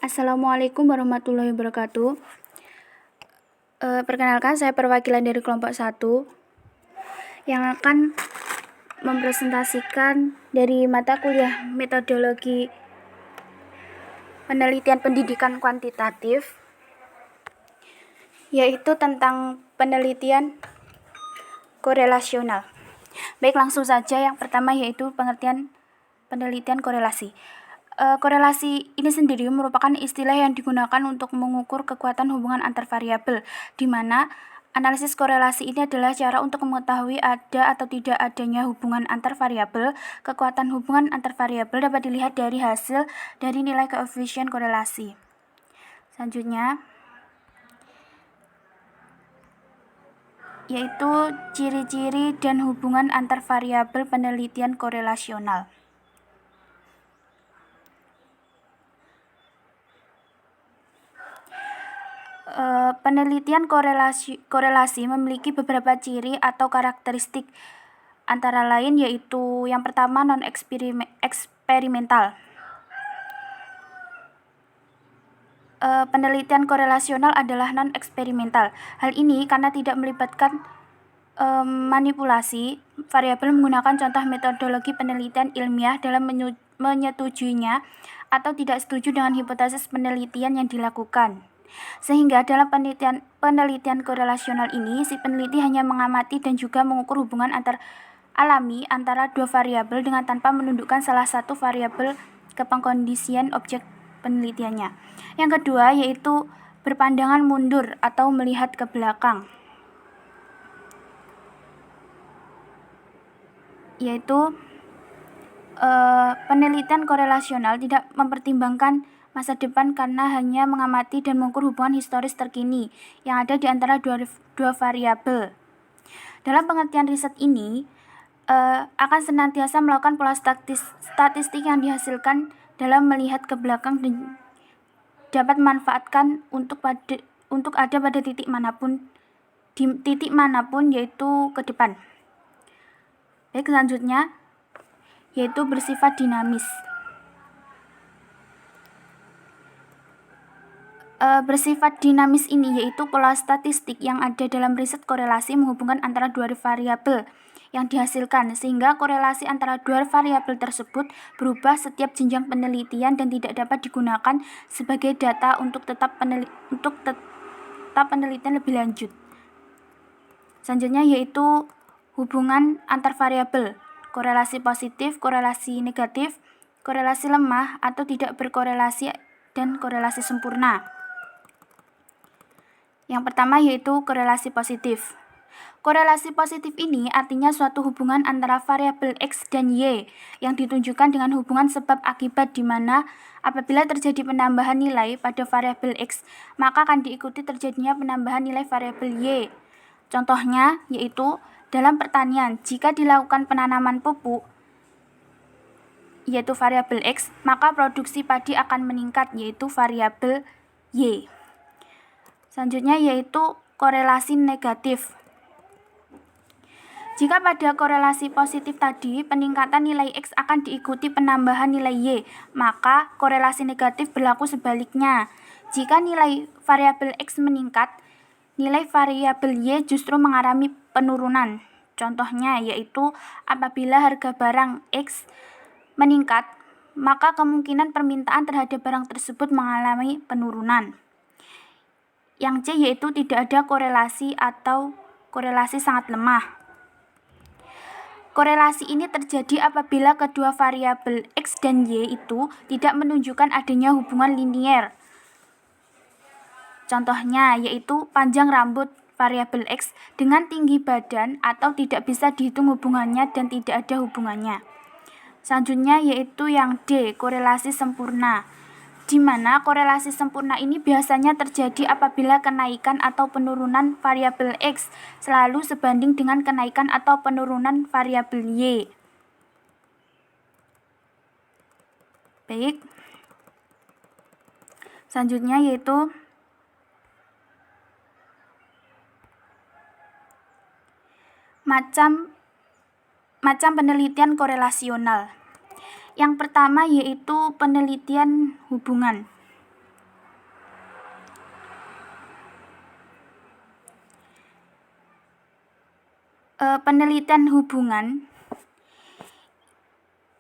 Assalamualaikum warahmatullahi wabarakatuh. Perkenalkan, saya perwakilan dari kelompok 1 yang akan mempresentasikan dari mata kuliah metodologi penelitian pendidikan kuantitatif, yaitu tentang penelitian korelasional. Baik, langsung saja. Yang pertama yaitu pengertian penelitian korelasi. Korelasi ini sendiri merupakan istilah yang digunakan untuk mengukur kekuatan hubungan antar variabel, di mana analisis korelasi ini adalah cara untuk mengetahui ada atau tidak adanya hubungan antar variabel. Kekuatan hubungan antar variabel dapat dilihat dari hasil dari nilai koefisien korelasi. Selanjutnya, yaitu ciri-ciri dan hubungan antar variabel penelitian korelasional. Penelitian korelasi memiliki beberapa ciri atau karakteristik, antara lain yaitu yang pertama non-eksperimental. Penelitian korelasional adalah non-eksperimental. Hal ini karena tidak melibatkan manipulasi variabel, menggunakan contoh metodologi penelitian ilmiah dalam menyetujuinya atau tidak setuju dengan hipotesis penelitian yang dilakukan. Sehingga dalam penelitian korelasional ini, si peneliti hanya mengamati dan juga mengukur hubungan alami antara dua variabel dengan tanpa menundukkan salah satu variabel ke pengkondisian objek penelitiannya. Yang kedua yaitu berpandangan mundur atau melihat ke belakang, yaitu penelitian korelasional tidak mempertimbangkan masa depan karena hanya mengamati dan mengukur hubungan historis terkini yang ada di antara dua variabel. Dalam pengertian riset ini akan senantiasa melakukan pola statistik yang dihasilkan dalam melihat ke belakang dan dapat memanfaatkan untuk ada pada titik manapun yaitu ke depan. Baik, selanjutnya yaitu bersifat dinamis. Bersifat dinamis ini yaitu pola statistik yang ada dalam riset korelasi menghubungkan antara dua variabel yang dihasilkan, sehingga korelasi antara dua variabel tersebut berubah setiap jenjang penelitian dan tidak dapat digunakan sebagai data untuk tetap penelitian lebih lanjut. Selanjutnya yaitu hubungan antar variabel, korelasi positif, korelasi negatif, korelasi lemah atau tidak berkorelasi, dan korelasi sempurna. Yang pertama yaitu korelasi positif. Korelasi positif ini artinya suatu hubungan antara variabel X dan Y yang ditunjukkan dengan hubungan sebab akibat, di mana apabila terjadi penambahan nilai pada variabel X, maka akan diikuti terjadinya penambahan nilai variabel Y. Contohnya yaitu dalam pertanian, jika dilakukan penanaman pupuk yaitu variabel X, maka produksi padi akan meningkat yaitu variabel Y. Selanjutnya yaitu korelasi negatif. Jika pada korelasi positif tadi peningkatan nilai X akan diikuti penambahan nilai Y, maka korelasi negatif berlaku sebaliknya. Jika nilai variabel X meningkat, nilai variabel Y justru mengalami penurunan. Contohnya yaitu apabila harga barang X meningkat, maka kemungkinan permintaan terhadap barang tersebut mengalami penurunan. Yang C yaitu tidak ada korelasi atau korelasi sangat lemah. Korelasi ini terjadi apabila kedua variabel X dan Y itu tidak menunjukkan adanya hubungan linier. Contohnya yaitu panjang rambut variabel X dengan tinggi badan atau tidak bisa dihitung hubungannya dan tidak ada hubungannya. Selanjutnya yaitu yang D, korelasi sempurna, di mana korelasi sempurna ini biasanya terjadi apabila kenaikan atau penurunan variabel X selalu sebanding dengan kenaikan atau penurunan variabel Y. Baik. Selanjutnya yaitu macam penelitian korelasional. Yang pertama yaitu penelitian hubungan. penelitian hubungan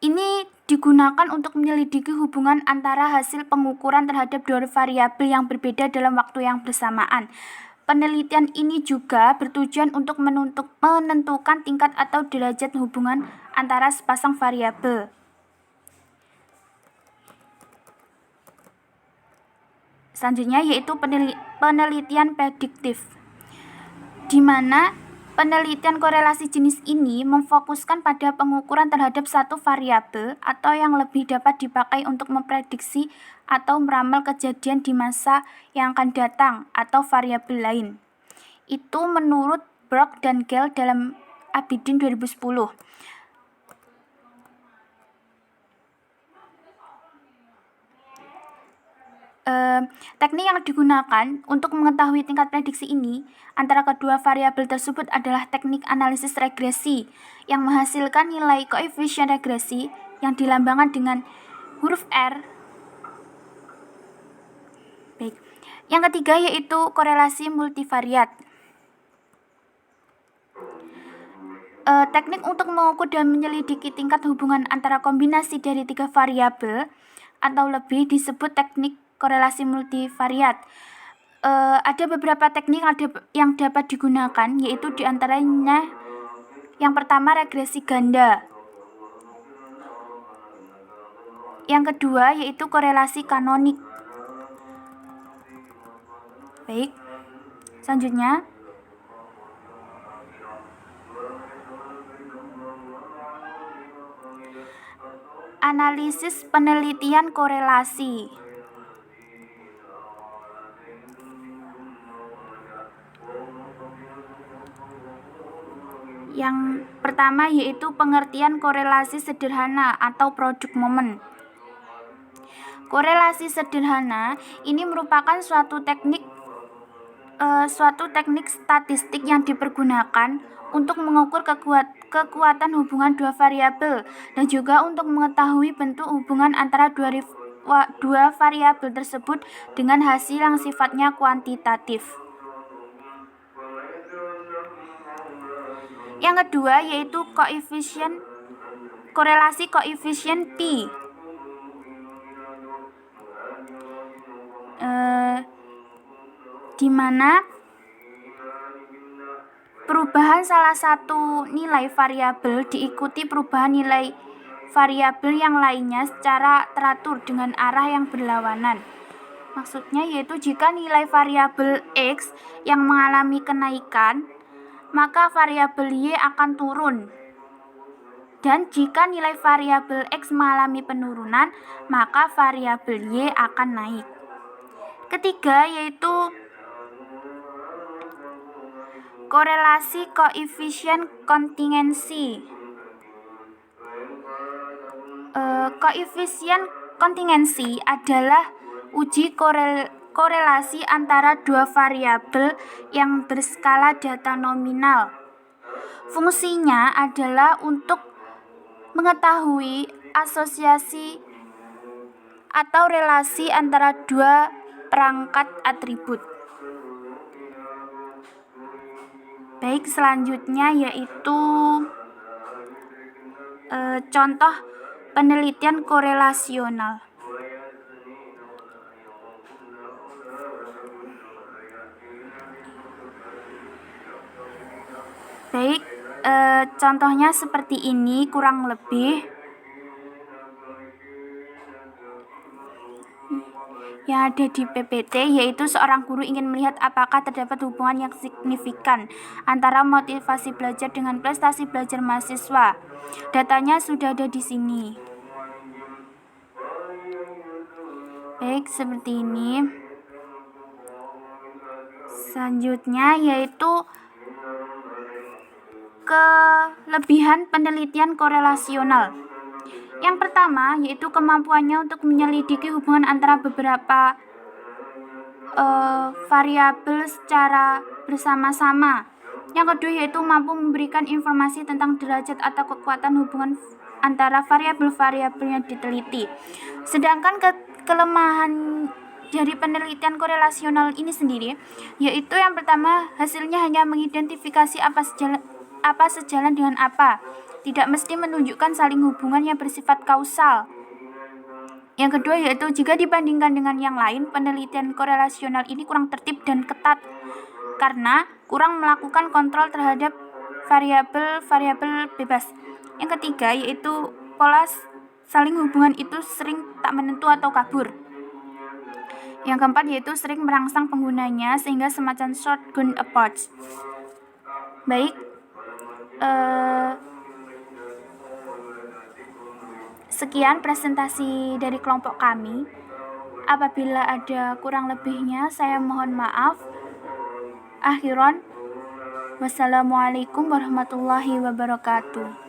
ini digunakan untuk menyelidiki hubungan antara hasil pengukuran terhadap dua variabel yang berbeda dalam waktu yang bersamaan. Penelitian ini juga bertujuan untuk menentukan tingkat atau derajat hubungan antara sepasang variabel. Selanjutnya yaitu penelitian prediktif, di mana penelitian korelasi jenis ini memfokuskan pada pengukuran terhadap satu variabel atau yang lebih dapat dipakai untuk memprediksi atau meramal kejadian di masa yang akan datang atau variabel lain. Itu menurut Brock dan Gale dalam Abidin 2010. Teknik yang digunakan untuk mengetahui tingkat prediksi ini antara kedua variabel tersebut adalah teknik analisis regresi yang menghasilkan nilai koefisien regresi yang dilambangkan dengan huruf R. Baik. Yang ketiga yaitu korelasi multivariat. Teknik untuk mengukur dan menyelidiki tingkat hubungan antara kombinasi dari 3 variabel atau lebih disebut teknik korelasi multivariat. Ada beberapa teknik yang dapat digunakan, yaitu diantaranya yang pertama regresi ganda, yang kedua yaitu korelasi kanonik. Baik, selanjutnya analisis penelitian korelasi. Yang pertama yaitu pengertian korelasi sederhana atau produk momen. Korelasi sederhana ini merupakan suatu teknik statistik yang dipergunakan untuk mengukur kekuatan hubungan dua variabel dan juga untuk mengetahui bentuk hubungan antara dua variabel tersebut dengan hasil yang sifatnya kuantitatif. Yang kedua yaitu korelasi koefisien Pi. Di mana perubahan salah satu nilai variabel diikuti perubahan nilai variabel yang lainnya secara teratur dengan arah yang berlawanan. Maksudnya yaitu jika nilai variabel X yang mengalami kenaikan, maka variabel Y akan turun. Dan jika nilai variabel X mengalami penurunan, maka variabel Y akan naik. Ketiga yaitu korelasi koefisien kontingensi. Koefisien kontingensi adalah uji korelasi antara dua variabel yang berskala data nominal. Fungsinya adalah untuk mengetahui asosiasi atau relasi antara dua perangkat atribut. Baik, selanjutnya yaitu contoh penelitian korelasional. Baik, contohnya seperti ini kurang lebih. Yang ada di PPT yaitu seorang guru ingin melihat apakah terdapat hubungan yang signifikan antara motivasi belajar dengan prestasi belajar mahasiswa. Datanya sudah ada di sini. Baik, seperti ini. Selanjutnya yaitu kelebihan penelitian korelasional. Yang pertama yaitu kemampuannya untuk menyelidiki hubungan antara beberapa variabel secara bersama-sama. Yang kedua yaitu mampu memberikan informasi tentang derajat atau kekuatan hubungan antara variabel-variabel yang diteliti. Sedangkan kelemahan dari penelitian korelasional ini sendiri yaitu yang pertama hasilnya hanya mengidentifikasi apa apa sejalan dengan apa, tidak mesti menunjukkan saling hubungan yang bersifat kausal. Yang kedua yaitu jika dibandingkan dengan yang lain, penelitian korelasional ini kurang tertib dan ketat karena kurang melakukan kontrol terhadap variabel-variabel bebas. Yang ketiga yaitu pola saling hubungan itu sering tak menentu atau kabur. Yang keempat yaitu sering merangsang penggunanya sehingga semacam shotgun approach. Baik, sekian presentasi dari kelompok kami. Apabila ada kurang lebihnya, saya mohon maaf. Akhiran, wassalamualaikum warahmatullahi wabarakatuh.